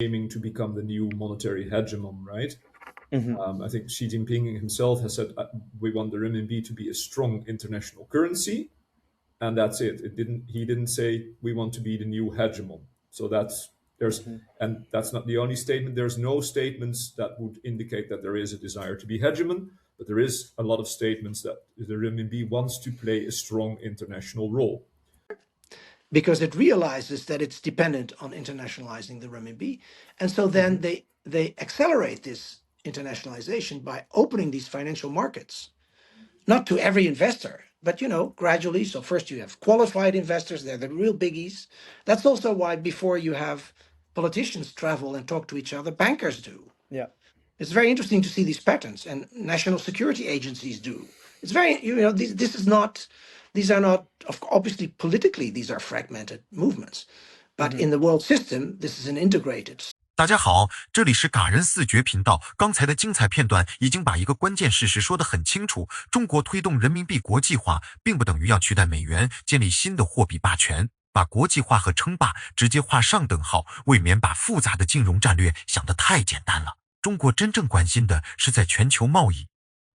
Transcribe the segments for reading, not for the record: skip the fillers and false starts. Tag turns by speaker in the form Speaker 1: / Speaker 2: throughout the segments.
Speaker 1: aiming to become the new monetary hegemon, right? I think Xi Jinping himself has said we want the renminbi to be a strong international currency, and that's it. He didn't say we want to be the new hegemon. So and that's not the only statement. There's no statements that would indicate that there is a desire to be hegemon, but there is a lot of statements that the renminbi wants to play a strong international role.
Speaker 2: Because it realizes that it's dependent on internationalizing the renminbi. And so then they accelerate this internationalization by opening these financial markets, not to every investor, but, gradually. So first you have qualified investors, they're the real biggies. That's also why before you have politicians travel and talk to each other, bankers do.
Speaker 3: Yeah.
Speaker 2: It's very interesting to see these patterns, and national security agencies do. It's very, these are not, obviously politically, these are fragmented movements. But in the world system, this is an integrated.
Speaker 4: 大家好，这里是嘎人四绝频道。刚才的精彩片段已经把一个关键事实说得很清楚：中国推动人民币国际化，并不等于要取代美元，建立新的货币霸权。把国际化和称霸直接画上等号，未免把复杂的金融战略想得太简单了。中国真正关心的是在全球贸易、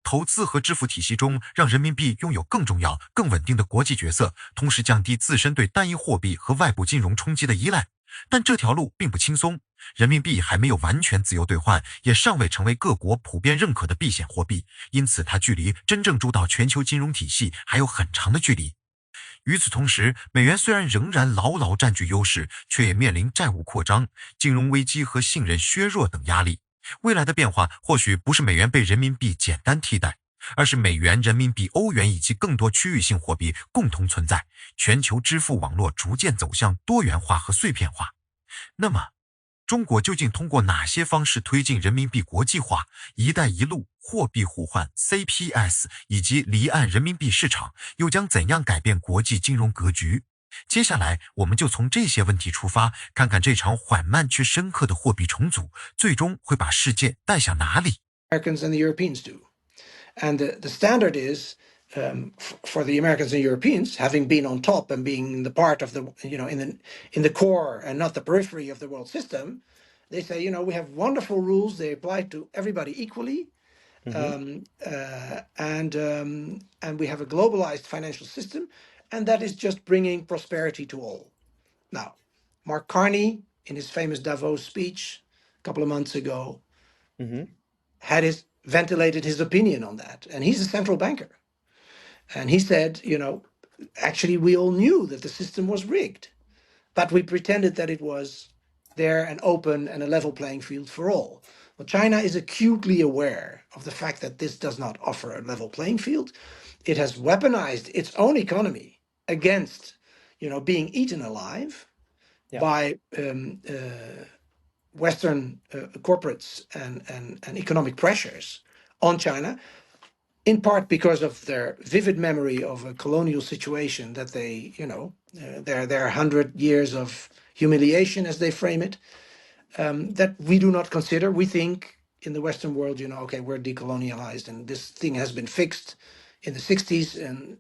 Speaker 4: 投资和支付体系中，让人民币拥有更重要、更稳定的国际角色，同时降低自身对单一货币和外部金融冲击的依赖。但这条路并不轻松，人民币还没有完全自由兑换，也尚未成为各国普遍认可的避险货币，因此它距离真正主导全球金融体系还有很长的距离。与此同时，美元虽然仍然牢牢占据优势，却也面临债务扩张、金融危机和信任削弱等压力。未来的变化或许不是美元被人民币简单替代，而是美元、人民币、欧元以及更多区域性货币共同存在，全球支付网络逐渐走向多元化和碎片化。那么，中国究竟通过哪些方式推进人民币国际化、一带一路、货币互换、CIPS 以及离岸人民币市场，又将怎样改变国际金融格局？接下来我们就从这些问题出发，看看这场缓慢却深刻的货币重组最终会把世界带向哪里。
Speaker 2: Americans and the Europeans do. And the standard is for the Americans and Europeans, having been on top and being the part of the, in the core and not the periphery of the world system, they say, we have wonderful rules. They apply to everybody equally. And we have a globalized financial system, and that is just bringing prosperity to all. Now, Mark Carney, in his famous Davos speech a couple of months ago, had ventilated his opinion on that. And he's a central banker. And he said, actually, we all knew that the system was rigged, but we pretended that it was there and open and a level playing field for all. Well, China is acutely aware of the fact that this does not offer a level playing field. It has weaponized its own economy against, being eaten alive by Western corporates and economic pressures on China, in part because of their vivid memory of a colonial situation that they, their 100 years of humiliation, as they frame it, that we do not consider. We think in the Western world, okay, we're decolonialized and this thing has been fixed in the 60s and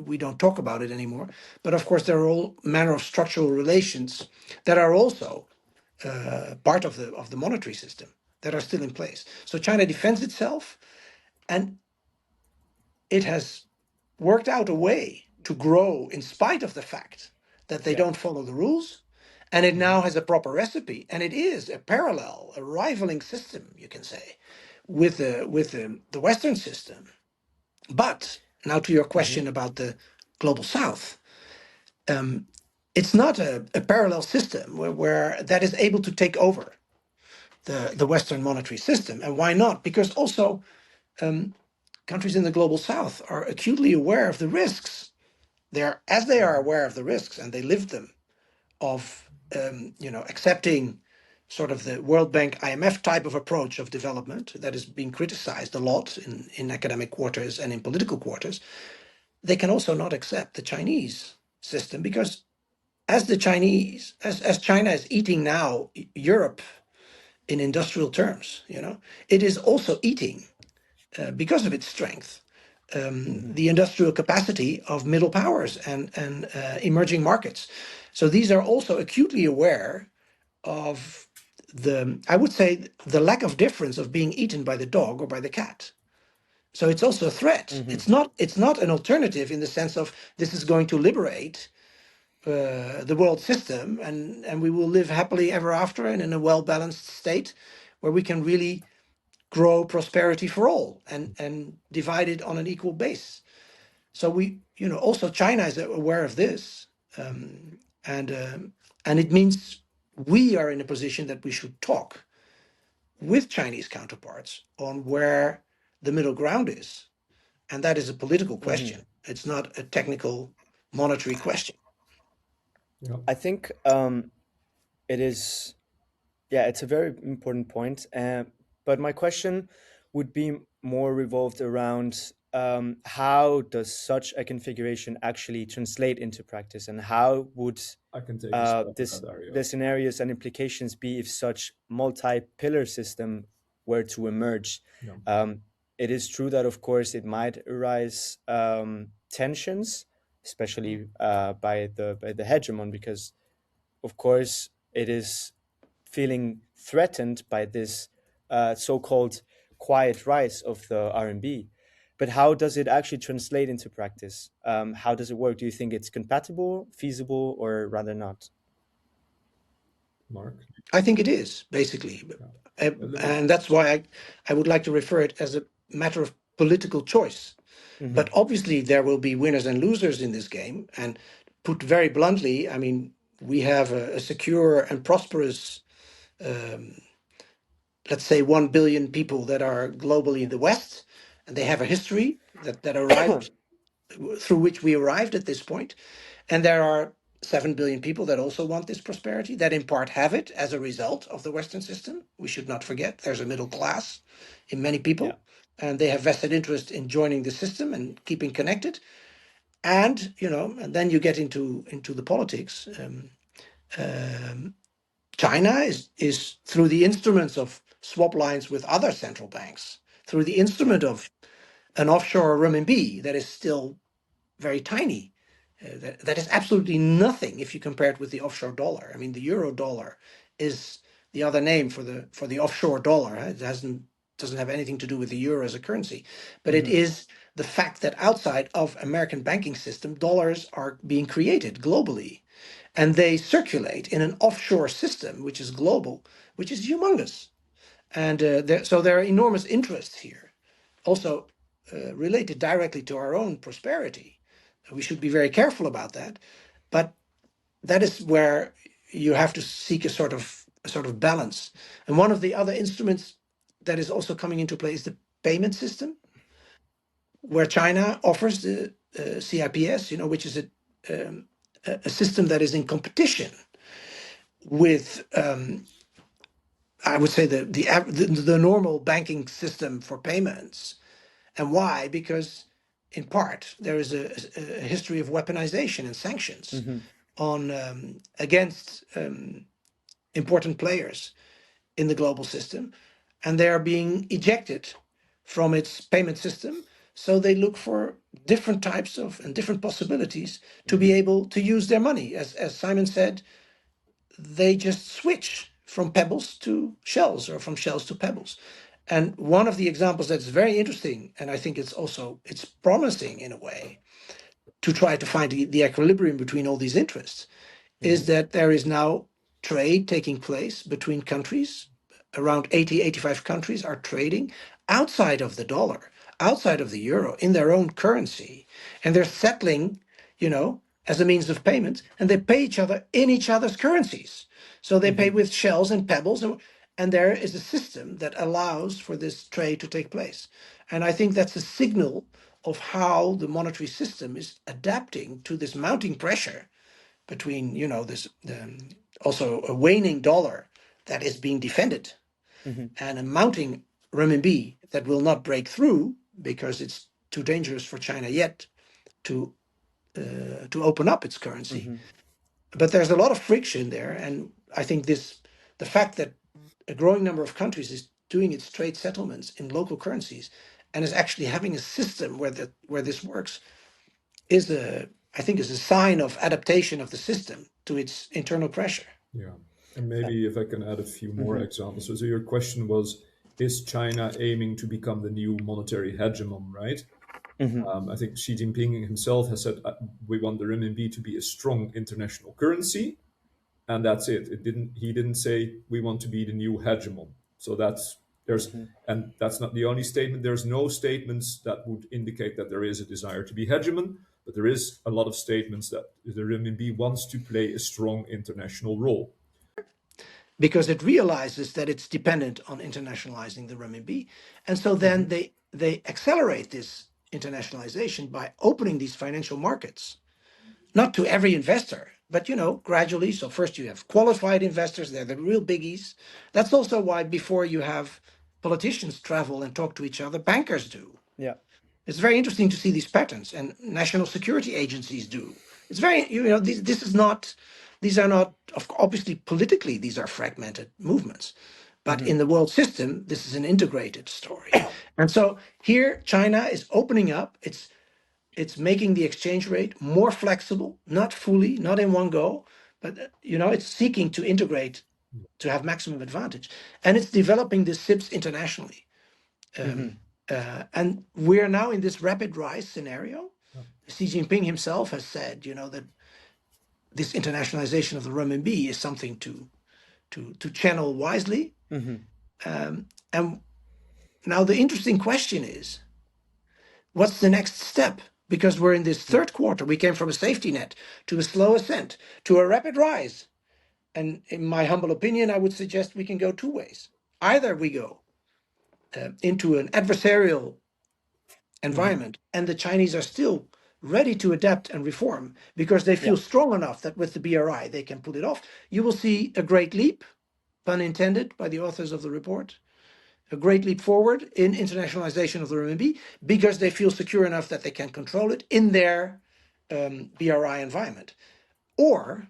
Speaker 2: we don't talk about it anymore. But of course, there are all manner of structural relations that are also part of the monetary system that are still in place. So China defends itself, and it has worked out a way to grow in spite of the fact that they don't follow the rules. And it now has a proper recipe, and it is a parallel, a rivaling system, you can say, with the Western system. But now to your question about the global South, it's not a parallel system where that is able to take over the Western monetary system. And why not? Because also countries in the global South are acutely aware of the risks. They are aware of the risks, and they live them, of accepting sort of the World Bank IMF type of approach of development that is being criticized a lot in academic quarters and in political quarters. They can also not accept the Chinese system, because as China is eating now Europe in industrial terms, it is also eating, because of its strength, the industrial capacity of middle powers and emerging markets. So these are also acutely aware of I would say the lack of difference of being eaten by the dog or by the cat. So it's also a threat. It's not an alternative in the sense of this is going to liberate the world system, and we will live happily ever after and in a well-balanced state where we can really grow prosperity for all and divide it on an equal base. So also China is aware of this, and it means we are in a position that we should talk with Chinese counterparts on where the middle ground is, and that is a political question. It's not a technical monetary question.
Speaker 3: I think it is, it's a very important point. But my question would be more revolved around how does such a configuration actually translate into practice, and how would
Speaker 1: I can take
Speaker 3: the scenarios and implications be if such multi-pillar system were to emerge? It is true that, of course, it might arise tensions, especially by the hegemon, because, of course, it is feeling threatened by this so-called quiet rise of the RMB. But how does it actually translate into practice? How does it work? Do you think it's compatible, feasible, or rather not?
Speaker 1: Mark?
Speaker 2: I think it is, basically. And that's why I would like to refer it as a matter of political choice. But obviously there will be winners and losers in this game. And put very bluntly, I mean, we have a secure and prosperous, let's say 1 billion people that are globally in the West, and they have a history that arrived through which we arrived at this point. And there are 7 billion people that also want this prosperity, that in part have it as a result of the Western system. We should not forget there's a middle class in many people, and they have vested interest in joining the system and keeping connected. And, and then you get into the politics. China is through the instruments of swap lines with other central banks, through the instrument of an offshore renminbi that is still very tiny. That is absolutely nothing if you compare it with the offshore dollar. I mean, the euro dollar is the other name for the offshore dollar. It doesn't have anything to do with the euro as a currency, but it is the fact that outside of American banking system, dollars are being created globally, and they circulate in an offshore system which is global, which is humongous, and so there are enormous interests here, also related directly to our own prosperity. We should be very careful about that, but that is where you have to seek a sort of balance. And one of the other instruments that is also coming into play is the payment system, where China offers the CIPS, which is a system that is in competition with, I would say, the normal banking system for payments. And why? Because in part, there is a history of weaponization and sanctions on against important players in the global system, and they are being ejected from its payment system. So they look for different types of and different possibilities to be able to use their money. As Simon said, they just switch from pebbles to shells, or from shells to pebbles. And one of the examples that's very interesting, and I think it's promising in a way, to try to find the equilibrium between all these interests, is that there is now trade taking place between countries. Around 85 countries are trading outside of the dollar, outside of the euro, in their own currency. And they're settling, as a means of payment, and they pay each other in each other's currencies. So they pay with shells and pebbles, and there is a system that allows for this trade to take place. And I think that's a signal of how the monetary system is adapting to this mounting pressure between, also a waning dollar that is being defended, and a mounting renminbi that will not break through because it's too dangerous for China yet to open up its currency. But there's a lot of friction there, and I think the fact that a growing number of countries is doing its trade settlements in local currencies and is actually having a system where this works is a sign of adaptation of the system to its internal pressure.
Speaker 1: Yeah. And maybe if I can add a few more examples. So your question was, is China aiming to become the new monetary hegemon, right? I think Xi Jinping himself has said, we want the renminbi to be a strong international currency. And that's it. He didn't say we want to be the new hegemon. So and that's not the only statement. There's no statements that would indicate that there is a desire to be hegemon, but there is a lot of statements that the renminbi wants to play a strong international role.
Speaker 2: Because it realizes that it's dependent on internationalizing the renminbi. And so then they accelerate this internationalization by opening these financial markets, not to every investor, but gradually. So first you have qualified investors, they're the real biggies. That's also why before you have politicians travel and talk to each other, bankers do.
Speaker 3: Yeah.
Speaker 2: It's very interesting to see these patterns, and national security agencies do. It's very, these are not, obviously politically, these are fragmented movements. But in the world system, this is an integrated story. And so here, China is opening up. It's making the exchange rate more flexible, not fully, not in one go, but it's seeking to integrate to have maximum advantage. And it's developing the CIPS internationally. And we're now in this rapid rise scenario. Xi Jinping himself has said, that this internationalization of the renminbi is something to channel wisely. And now the interesting question is, what's the next step? Because we're in this third quarter. We came from a safety net to a slow ascent to a rapid rise. And in my humble opinion, I would suggest we can go two ways. Either we go into an adversarial environment, and the Chinese are still ready to adapt and reform because they feel strong enough that with the BRI they can pull it off. You will see a great leap, pun intended by the authors of the report, a great leap forward in internationalization of the renminbi because they feel secure enough that they can control it in their BRI environment. Or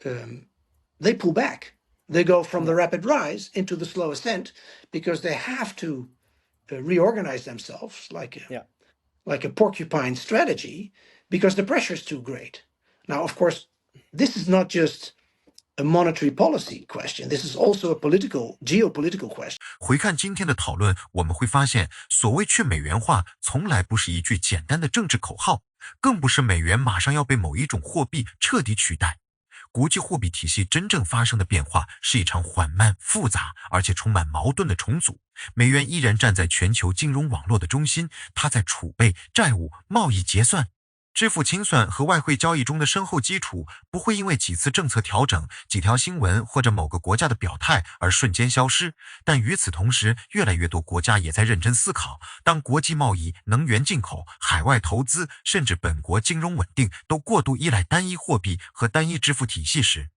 Speaker 2: they pull back. They go from the rapid rise into the slow ascent because they have to reorganize themselves like a porcupine strategy because the pressure is too great. Now, of course, this is not just a monetary policy question. This is also a geopolitical question.
Speaker 4: 回看今天的讨论，我们会发现，所谓去美元化，从来不是一句简单的政治口号，更不是美元马上要被某一种货币彻底取代。国际货币体系真正发生的变化是一场缓慢、复杂而且充满矛盾的重组。美元依然站在全球金融网络的中心，它在储备、债务、贸易结算、支付清算和外汇交易中的深厚基础不会因为几次政策调整、几条新闻或者某个国家的表态而瞬间消失。但与此同时，越来越多国家也在认真思考，当国际贸易、能源进口、海外投资，甚至本国金融稳定都过度依赖单一货币和单一支付体系时，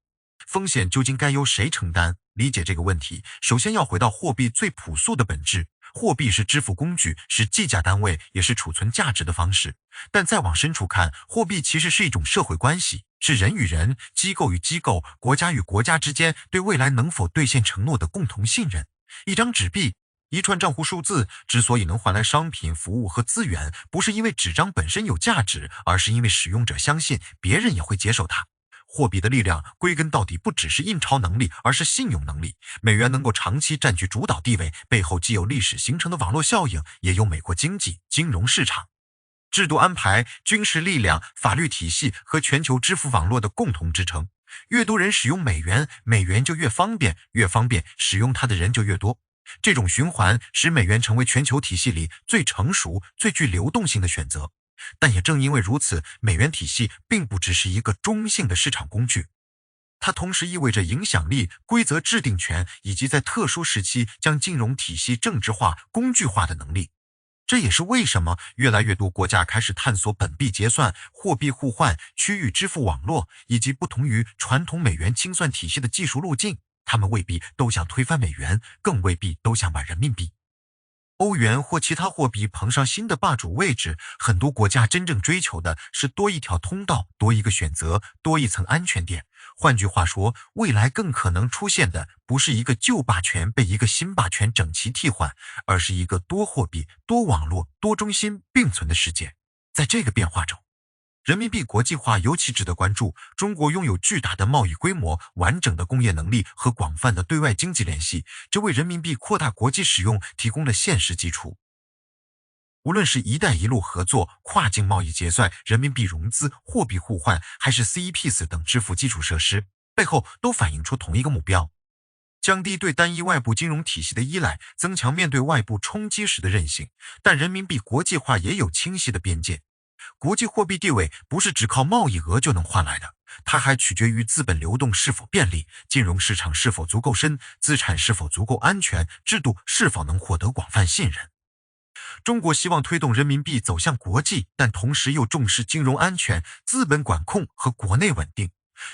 Speaker 4: 风险究竟该由谁承担？理解这个问题，首先要回到货币最朴素的本质。货币是支付工具，是计价单位，也是储存价值的方式。但再往深处看，货币其实是一种社会关系，是人与人、机构与机构、国家与国家之间对未来能否兑现承诺的共同信任。一张纸币、一串账户数字之所以能换来商品、服务和资源，不是因为纸张本身有价值，而是因为使用者相信别人也会接受它。货币的力量归根到底不只是印钞能力，而是信用能力。美元能够长期占据主导地位，背后既有历史形成的网络效应，也有美国经济、金融市场、制度安排、军事力量、法律体系和全球支付网络的共同支撑。越多人使用美元，美元就越方便，越方便，使用它的人就越多。这种循环使美元成为全球体系里最成熟、最具流动性的选择。但也正因为如此，美元体系并不只是一个中性的市场工具，它同时意味着影响力、规则制定权以及在特殊时期将金融体系政治化、工具化的能力。这也是为什么越来越多国家开始探索本币结算、货币互换、区域支付网络以及不同于传统美元清算体系的技术路径。他们未必都想推翻美元，更未必都想把人民币、欧元或其他货币捧上新的霸主位置。很多国家真正追求的是多一条通道，多一个选择，多一层安全垫。换句话说，未来更可能出现的不是一个旧霸权被一个新霸权整齐替换，而是一个多货币、多网络、多中心并存的世界。在这个变化中，人民币国际化尤其值得关注。中国拥有巨大的贸易规模、完整的工业能力和广泛的对外经济联系，这为人民币扩大国际使用提供了现实基础。无论是一带一路合作、跨境贸易结算、人民币融资、货币互换，还是 CIPS 等支付基础设施，背后都反映出同一个目标：降低对单一外部金融体系的依赖，增强面对外部冲击时的韧性。但人民币国际化也有清晰的边界。国际货币地位不是只靠贸易额就能换来的，它还取决于资本流动是否便利，金融市场是否足够深，资产是否足够安全，制度是否能获得广泛信任。中国希望推动人民币走向国际，但同时又重视金融安全、资本管控和国内稳定。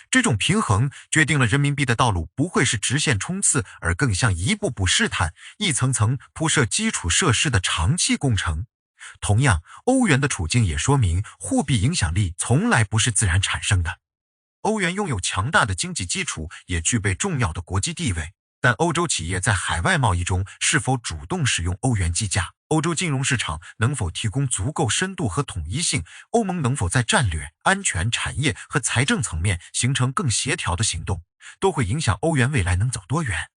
Speaker 4: 这种平衡决定了人民币的道路不会是直线冲刺，而更像一步步试探、一层层铺设基础设施的长期工程。同样，欧元的处境也说明，货币影响力从来不是自然产生的。欧元拥有强大的经济基础，也具备重要的国际地位。但欧洲企业在海外贸易中是否主动使用欧元计价？欧洲金融市场能否提供足够深度和统一性？欧盟能否在战略、安全、产业和财政层面形成更协调的行动，都会影响欧元未来能走多远。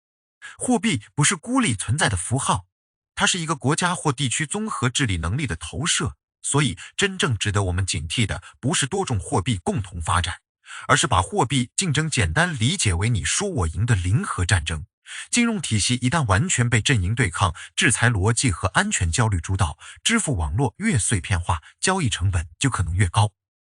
Speaker 4: 货币不是孤立存在的符号，它是一个国家或地区综合治理能力的投射。所以，真正值得我们警惕的，不是多种货币共同发展，而是把货币竞争简单理解为你输我赢的零和战争。金融体系一旦完全被阵营对抗、制裁逻辑和安全焦虑主导，支付网络越碎片化，交易成本就可能越高，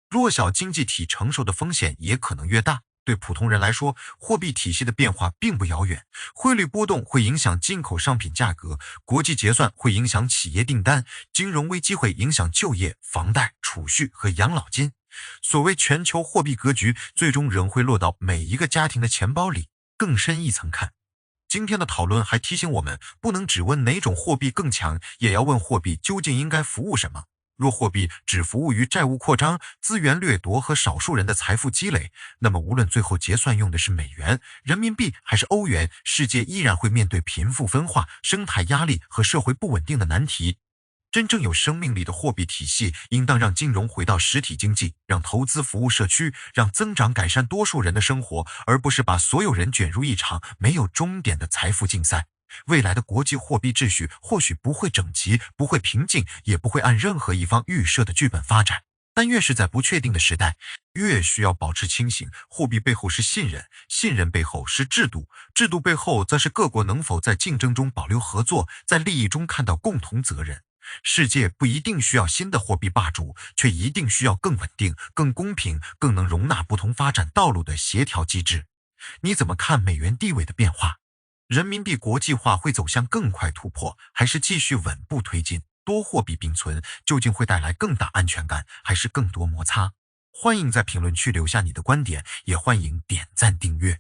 Speaker 4: 弱小经济体承受的风险也可能越大。对普通人来说，货币体系的变化并不遥远，汇率波动会影响进口商品价格，国际结算会影响企业订单，金融危机会影响就业、房贷、储蓄和养老金。所谓全球货币格局，最终仍会落到每一个家庭的钱包里。更深一层看，今天的讨论还提醒我们，不能只问哪种货币更强，也要问货币究竟应该服务什么。若货币只服务于债务扩张、资源掠夺和少数人的财富积累，那么无论最后结算用的是美元、人民币还是欧元，世界依然会面对贫富分化、生态压力和社会不稳定的难题。真正有生命力的货币体系应当让金融回到实体经济，让投资服务社区，让增长改善多数人的生活，而不是把所有人卷入一场没有终点的财富竞赛。未来的国际货币秩序或许不会整齐，不会平静，也不会按任何一方预设的剧本发展，但越是在不确定的时代，越需要保持清醒。货币背后是信任，信任背后是制度，制度背后则是各国能否在竞争中保留合作，在利益中看到共同责任。世界不一定需要新的货币霸主，却一定需要更稳定、更公平、更能容纳不同发展道路的协调机制。你怎么看美元地位的变化？人民币国际化会走向更快突破，还是继续稳步推进？多货币并存究竟会带来更大安全感，还是更多摩擦？欢迎在评论区留下你的观点，也欢迎点赞订阅。